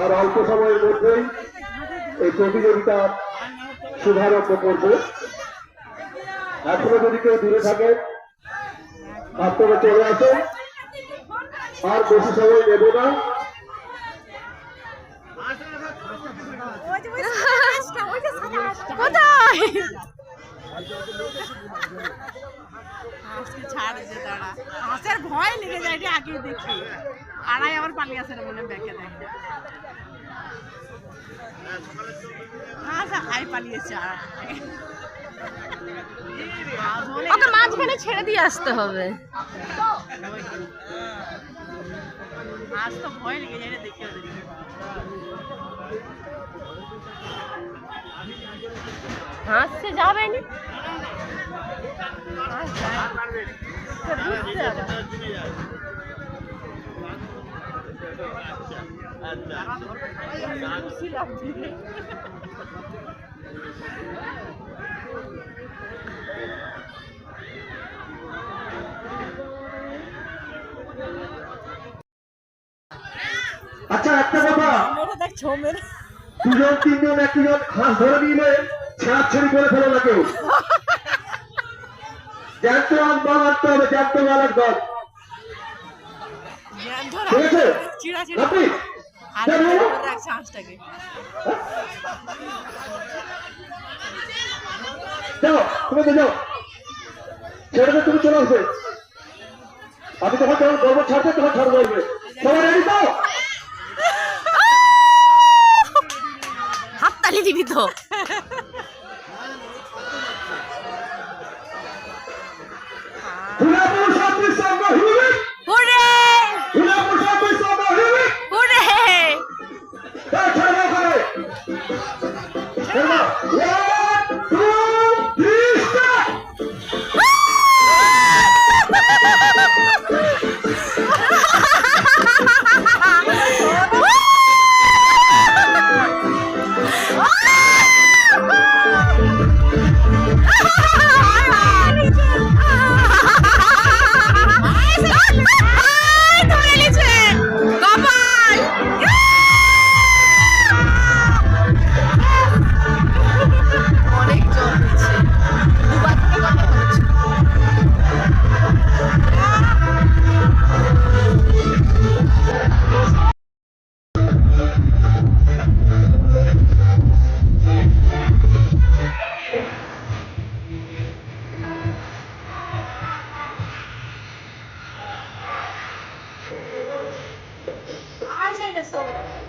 আর অল্প সময়ের মধ্যেই এই প্রতিযোগিতা শুভারম্ভ করব। এখনো যদি কেউ দূরে থাকে আপনারা চলে আসেন, আর বেশি সময় নেব না। হাঁসের ভয় লেগে যায়, আগে দেখি আড়াই আবার পালিয়ে আসে না মনে ব্যাগে দেয় হাঁস আই পালিয়েছে মাঝখানে ছেড়ে দিয়ে আসতে হবে। হাঁস তো ভয় লেগে যায় দেখে হাঁস সে যাবে না। আচ্ছা, একটা কথা, দেখ ছোমের দুজন তিনজন একজন হাঁস ধরে নিলে ছেড়াছড়ি করে ফেলো না কেউ। জ্যান্ত মাল আনতে হবে, জ্যান্ত মাল আনতে হবে। ঠিক আছে? আপনি যাও, তুমি তো যাও, ছেড়ে তুমি চলে আসবে। আমি তখন তোমার গর্ব ছাড়বে, তোমার ছাড় করবে। সবাই রেডি তো? হাততালি দিবি তো। I